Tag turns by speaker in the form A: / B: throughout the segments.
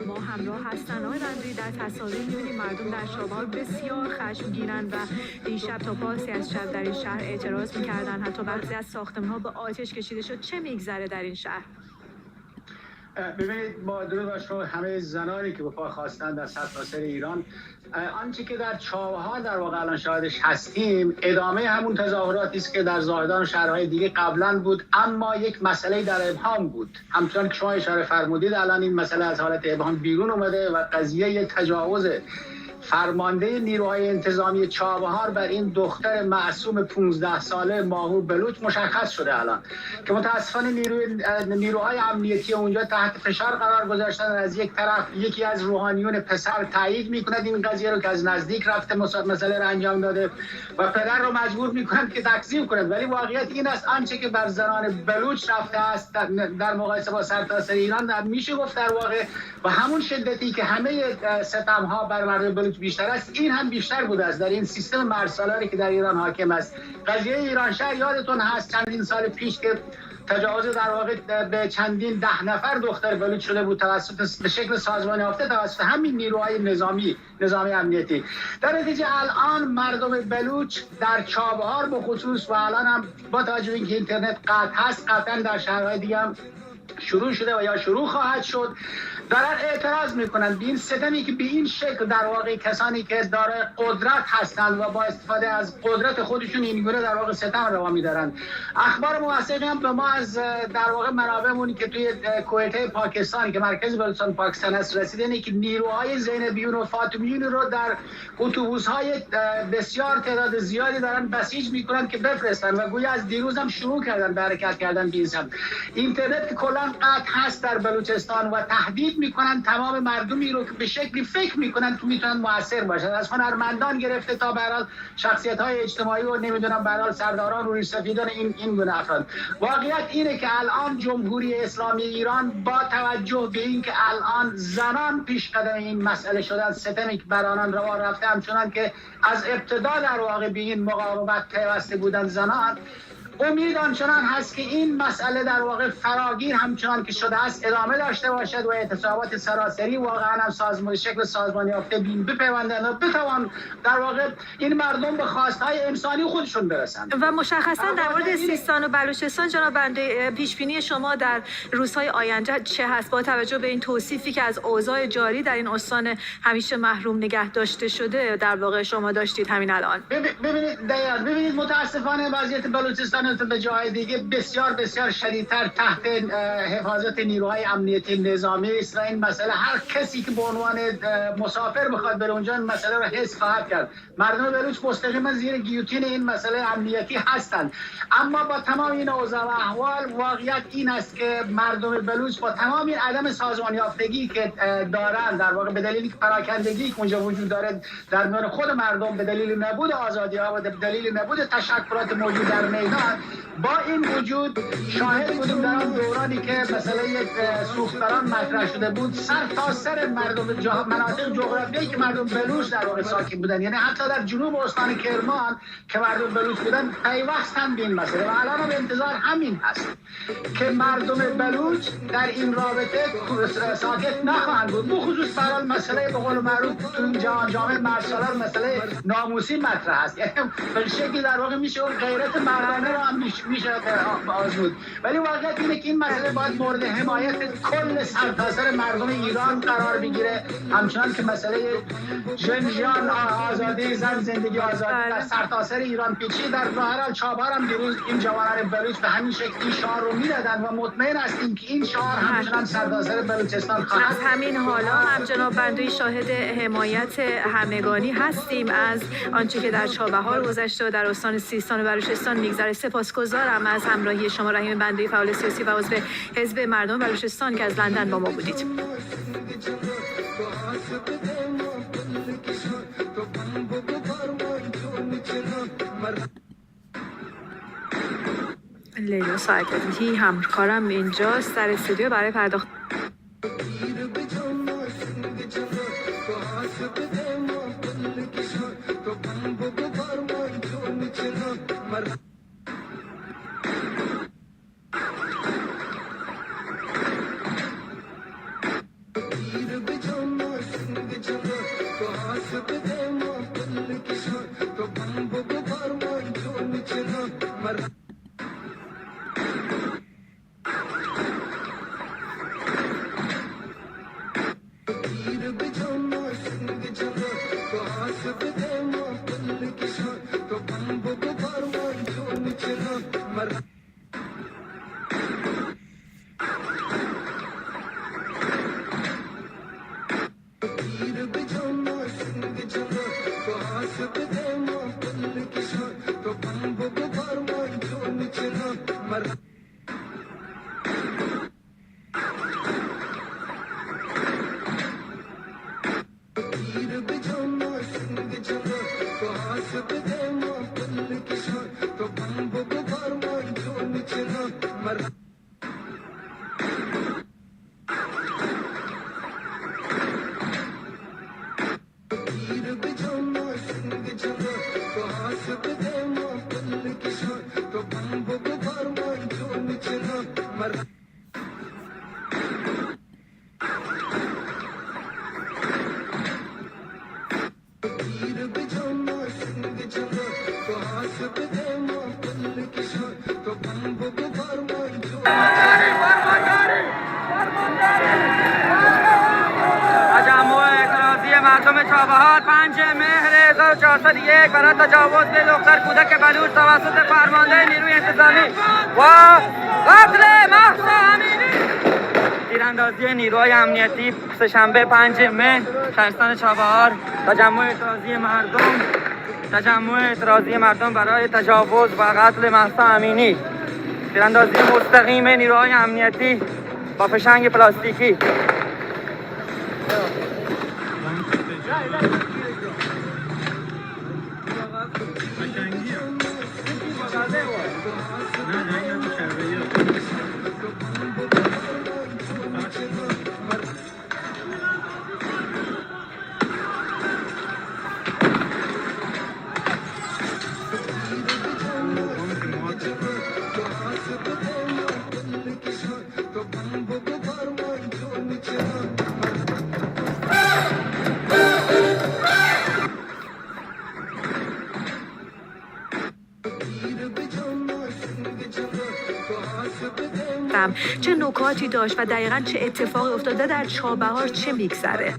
A: ما همراه هستن. آقای بندری، در تصاویر می‌بینیم مردم در شب‌ها بسیار خشمگینن و این شب تا پاسی از شب در این شهر اعتراض می‌کردن. حتی بعضی از ساختمان‌ها به آتش کشیده شد. چه می‌گذره در این شهر؟
B: ببینید، با درود بر شما همه زنانی که به پا خواستن در سرتاسر ایران، آنچه که در چاوه‌ها در واقع الان شاهدش هستیم ادامه همون تظاهراتی است که در زاهدان و شهرهای دیگه قبلا بود، اما یک مسئله در ابهام بود. همچنان که شما اشاره فرمودید الان این مسئله از حالت ابهام بیرون اومده و قضیه تجاوز فرمانده نیروهای انتظامی چابهار بر این دختر معصوم 15 ساله ماهور بلوچ مشخص شده الان که متاسفانه نیروهای امنیتی اونجا تحت فشار قرار گذاشتن. از یک طرف یکی از روحانیون پسر تایید میکند این قضیه رو که از نزدیک رفته مسئله رو انجام داده و پدر رو مجبور میکنند که تکذیب کند، ولی واقعیت این است آنچه که بر زنان بلوچ رفته است در مقایسه با سرتاسر ایران میشه گفت در واقع و همون شدتی که همه ستم ها بر مردم بلوچ بیشتر است، این هم بیشتر بوده است در این سیستم مرسالاری که در ایران حاکم است. قضیه ایران شهر یادتون هست چندین سال پیش که تجاوز در واقع به چندین 10 نفر دختر بلوچ شده بود توسط به شکل سازمان یافته توسط همین نیروهای نظامی امنیتی. در نتیجه الان مردم بلوچ در چابهار به خصوص و الان هم با توجه به اینکه اینترنت قطع هست قطعا در شهرهای دیگه هم شروع شده و یا شروع خواهد شد، دارن اعتراض میکنن به این ستمی که به این شکل در واقع کسانی که دارای قدرت هستند و با استفاده از قدرت خودشون اینگونه در واقع ستم روا میدارن. اخبار موثقی هم به ما از در واقع منابعمون که توی کویته پاکستان که مرکز بلوچستان پاکستان است رسیده اینه که نیروهای زینبیون و فاطمیون رو در اتوبوس‌های بسیار تعداد زیادی دارن بسیج میکنن که بفرستن و گویا از دیروز هم شروع کردن به حرکت کردن به این سمت. اینترنت که کلا قطع هست در بلوچستان و تهدید میکنن تمام مردمی رو که به شکلی فکر میکنن که میتونن موثر باشن، از هنرمندان گرفته تا به هر حال شخصیت‌های اجتماعی و نمیدونم به هر حال سرداران و ریشسفیدان این گونه افراد. واقعیت اینه که الان جمهوری اسلامی ایران با توجه به اینکه الان زنان پیش قدم این مسئله شدن، ستمی که بر آنان روا رفته، همچنان که از ابتدا در واقع به این مقاومت پیوسته بودن زنان، امید آنچنان هست که این مسئله در واقع فراگیر همچنان که شده است ادامه داشته باشد و اعتصابات سراسری واقعا هم شکل سازمان یافته بپیوندند و بتوان در واقع این مردم به خواستهای انسانی خودشون برسند.
A: و مشخصا در مورد سیستان و بلوچستان جناب بنده پیش بینی شما در روزهای آینده چه هست با توجه به این توصیفی که از اوضاع جاری در این استان همیشه محروم نگه داشته شده در واقع شما داشتید همین الان؟
B: ببینید متاسفانه وضعیت بلوچستان به جای دیگه بسیار بسیار شدیدتر تحت حفاظت نیروهای امنیتی نظامی است و این مسئله هر کسی که به عنوان مسافر بخواد بره اونجا این مسئله رو حس خواهد کرد. مردم بلوچ مستقیما زیر گیوتین این مسئله امنیتی هستند. اما با تمام این اوضاع و احوال واقعیت این است که مردم بلوچ با تمام این عدم سازمان یافتگی که دارند در واقع به دلیلی که پراکندگی که اونجا وجود داره در میان خود مردم به دلیل نبود آزادی‌ها و به دلیل نبود تشکلات موجود در میدان، با این وجود شاهد بودیم در آن دورانی که مسئله سوختران مطرح شده بود سر تا سر مناطق جغرافیایی که مردم بلوچ در واقع ساکن بودن، یعنی حتی در جنوب استان کرمان که مردم بلوچ بودن پیوستن به این مسئله و الان به انتظار همین هست که مردم بلوچ در این رابطه ساکت نخواهند بود. بخصوص برای مسئله به قول معروف تو جامعه مرسالار مسئله ناموسی مطرح است، یعنی به شکلی در واقع میشه غیرت مردانه را هم میشه آزمود. ولی واقعیت اینه که این مسئله باید مورد حمایت کل سرتاسر مردم ایران قرار بگیره، همچنان که مسئله جان آزادی زن زندگی آزادی در سرتاسر ایران پیچیده. در هر چابهار هم دیروز این جوانان بلوچ به همین شکل این شعار رو میدادن و مطمئن هستیم که این شعار همچنان سرتاسر بلوچستان خواهد.
A: از همین حالا هم جناب بندوی شاهد حمایت همگانی هستیم از آنچه که در چابهار گذشته و در استان سیستان و بلوچستان میگذره. سپاسگزارم از همراهی شما. رحیم بندوی، فعال سیاسی و عضو حزب مردم بلوچستان که از لندن با ما بودید. لیلا سعادتی همکارم اینجاست در استودیو برای پرداخت.
C: مردم چابهار 5 مهر 1401 برای تجاوز به دختر کودک بلوچ توسط فرمانده نیروی انتظامی و قتل مهسا امینی. تیراندازی نیروهای امنیتی سه‌شنبه 5 مهر شهرستان چابهار. تجمع اعتراضی مردم برای تجاوز و قتل مهسا امینی. تیراندازی مستقیم نیروهای امنیتی با فشنگ پلاستیکی.
A: چه نکاتی داشت و دقیقاً چه اتفاقی افتاده در چابهار، چه میگذره؟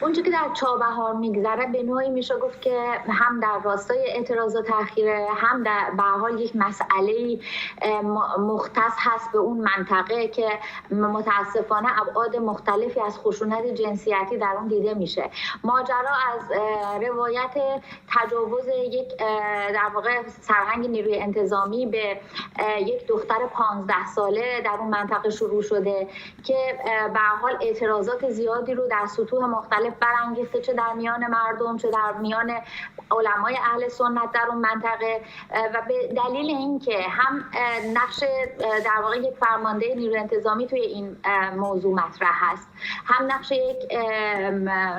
D: اونجا که در چابهار میگذره به نوعی میشه گفت که هم در راستای اعتراض و تأخیر، هم در به حال یک مسئله مختص هست به اون منطقه که متاسفانه ابعاد مختلفی از خشونت جنسیتی در اون دیده میشه. ماجرا از روایت تجاوز یک در واقع سرهنگ نیروی انتظامی به یک دختر 15 ساله در اون منطقه شروع شده که به حال اعتراضات زیادی رو در سطوح مختلف برانگیخته، چه در میان مردم چه در میان علمای اهل سنت در اون منطقه، و به دلیل اینکه هم نقش در واقع یک فرمانده نیروی انتظامی توی این موضوع مطرح هست، هم نقش یک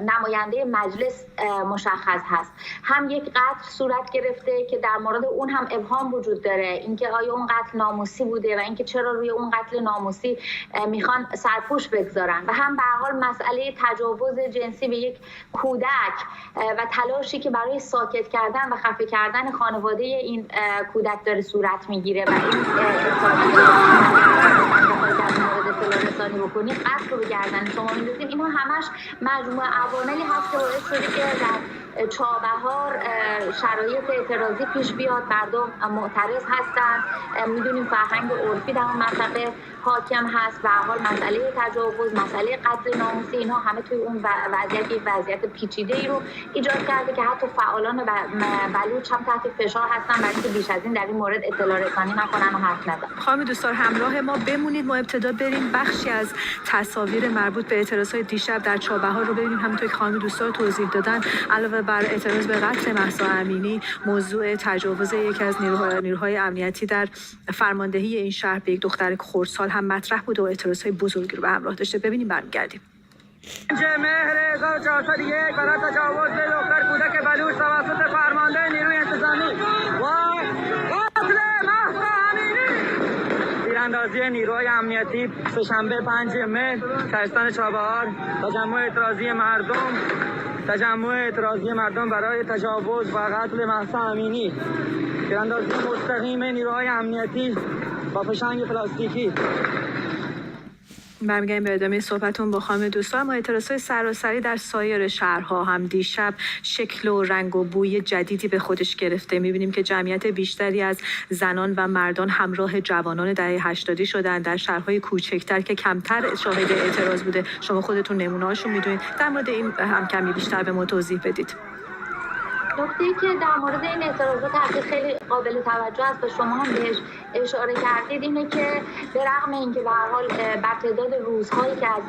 D: نماینده مجلس مشخص هست، هم یک قتل صورت گرفته که در مورد اون هم ابهام وجود داره، اینکه آیا اون قتل ناموسی بوده و اینکه چرا روی اون قتل ناموسی میخوان سرپوش بگذارن، و هم به هر حال مسئله تجاوز جنسی دسترسی به یک کودک و تلاشی که برای ساکت کردن و خفه کردن خانواده این کودک داره صورت میگیره و این رسانی بکنی قصد رو به گردن شما میندازیم. اینها همش مجموعه عواملی هست که باعث شده که در چابهار شرایط اعتراضی پیش بیاد. مردم معترض هستن، میدونیم فرهنگ عرفی در اون منطقه حاکم هست. به هر حال مسئله تجاوز، مسئله قتل ناموسی، اینها همه توی اون وضعیت پیچیده ای رو ایجاد کرده که حتی فعالان بلوچ هم تحت فشار هستن برای اینکه بیش از این در این مورد اطلاع رسانی نکنن و حرف نزنن.
A: خانم دوستدار همراه ما بمونید. ما ابتدا بریم بخشی از تصاویر مربوط به اعتراضهای دیشب در چابهار رو ببینیم. همونطور که خانم دوستدار توضیح دادن، علاوه بر اعتراض به قتل مهسا امینی، موضوع تجاوز یکی از نیروهای امنیتی در فرماندهی این شهر به یک دختر خردسال هم مطرح بود و اعتراضهای بزرگی رو به همراه داشته. ببینیم برمیگردیم.
C: 5 مهر 1401 برای تجاوز به دختر کودک بلوچ توسط فرمانده نیروی انتظامی و قتل مهسا امینی. تیراندازی نیروهای امنیتی سه‌شنبه 5 مهر شهرستان چابهار. تجمع اعتراضی مردم برای تجاوز و قتل مهسا امینی. تیراندازی مستقیم نیروهای امنیتی با فشنگ پلاستیکی.
A: برمیگردیم به ادامه صحبتون با خانم دوستان. ما اعتراضهای سراسری در سایر شهرها هم دیشب شکل و رنگ و بوی جدیدی به خودش گرفته. می‌بینیم که جمعیت بیشتری از زنان و مردان همراه جوانان دهه 80 شدن. در شهرهای کوچکتر که کمتر شاهد اعتراض بوده، شما خودتون نمونه‌هاشو می‌دونید. در مورد این هم کمی بیشتر به ما توضیح بدید.
D: نکته‌ای که در مورد این اعتراضات خیلی قابل توجه است و شما هم بهش اشاره کردید اینه که به رغم اینکه به هر حال بر تعداد روزهایی که از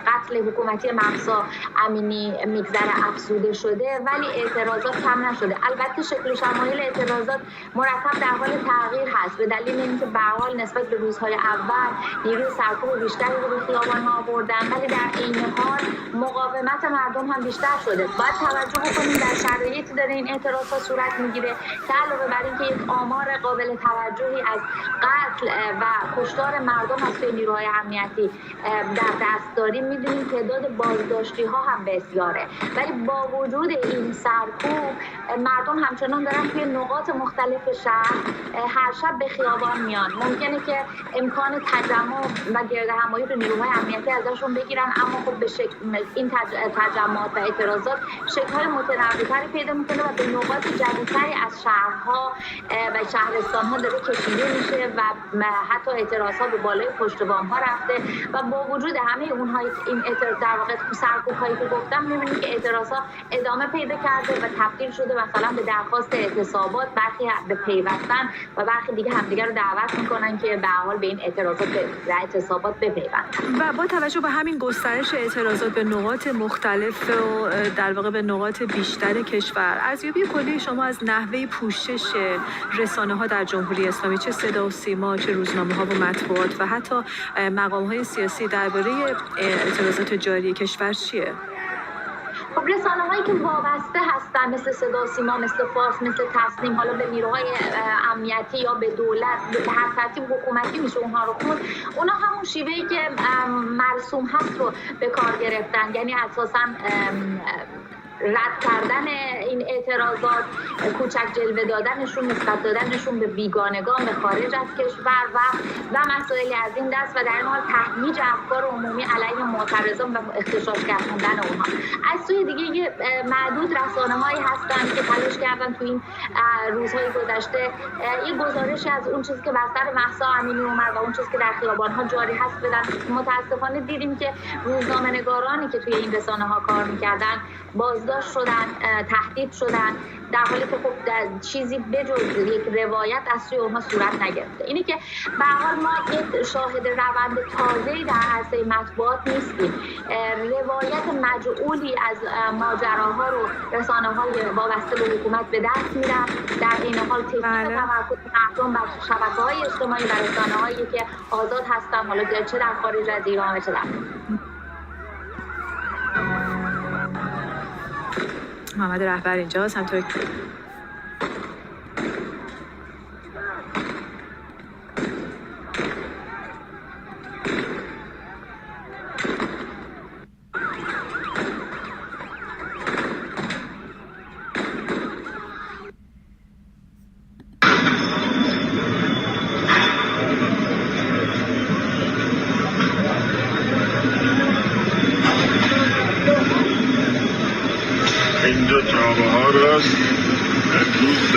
D: قتل حکومتی مهسا امینی میگذره افزوده شده، ولی اعتراضات کم نشده. البته شکل و شمایل اعتراضات مرتب در حال تغییر هست به دلیل اینکه به هر حال نسبت به روزهای اول نیروی سرکوب بیشتری رو به خیابان‌ها آوردن، ولی در عین حال مقاومت مردم هم بیشتر شده. باید توجه بکنیم در شرایطی داره این اعتراضات صورت میگیره که علاوه بر اینکه یک آمار قابل توجهی از قتل و کشتار مردم از سوی نیروهای امنیتی در دست داریم، میدونیم تعداد بازداشتی ها هم بسیاره. ولی با وجود این سرکوب مردم همچنان دارن توی نقاط مختلف شهر هر شب به خیابان میان. ممکنه که امکان تجمع و گردهمایی رو نیروهای امنیتی ازشون بگیرن، اما خب به این تجمعات و اعتراضات شکل‌های متنوع‌تری پیدا میکنه و به نقاط جدیدتری از شهرها و شهرستان‌ها داره کشیده میشه و حتی اعتراض‌ها به بالای پشت بام‌ها رفته و با وجود همه اونها این در واقع سرکوب‌هایی که گفتم می‌بینید که اعتراض‌ها ادامه پیدا کرده و تبدیل شده مثلا به درخواست اعتصابات. برخی به پیوستن و برخی دیگه همدیگه رو دعوت میکنن که به هر حال به این اعتصابات بپیوندن.
A: و با توجه به همین گسترش اعتراضات به نقاط مختلف و در واقع به نقاط بیشتر کشور، ارزیابی کلی شما از نحوه پوشش رسانه‌ها در جمهوری اسلامی، چه صدا و سیما، چه روزنامه‌ها و مطبوعات و حتی مقام‌های سیاسی درباره اعتراضات جاری کشور چیه؟
D: خب رسانه‌هایی که وابسته هستن مثل صدا و سیما، مثل فارس، مثل تصنیم، حالا به نیروهای امنیتی یا به دولت به هر ترتیب حکومتی میشه اونها رو خود، اونا همون شیوهی که مرسوم هست رو به کار گرفتن، یعنی اساساً رد کردن این اعتراضات، کوچک جلوه دادنشون، نسبت دادنشون به بیگانگان به خارج از کشور و مسائلی از این دست و در این حال تهییج افکار عمومی علیه معترضان و اختشاش کردن اونها. از سوی دیگه معدود رسانه‌هایی هستن که تلاش کردن تو این روزهای گذشته این گزارشی از اون چیزی که بر سر مهسا امینی اومد و اون چیزی که در خیابان‌ها جاری هست بدن. متاسفانه دیدیم که روزنامه‌نگارانی که توی این رسانه‌ها کار می‌کردن بازداشت شدن، تهدید شدن، در حالی که خب چیزی بجز یک روایت از سوی اونها صورت نگرفته. اینه که به هر حال ما یک شاهد روند تازه‌ای در عرصه مطبوعات نیستیم. روایت مجعولی از ماجراها رو رسانه‌های وابسته به حکومت به دست میرن، در این حال تفکیک تمرکز مردم بر شبکه‌های اجتماعی و رسانه‌هایی که آزاد هستن، حالا چه در خارج از ایران چه در
A: محمد رهبر اینجاست. همطور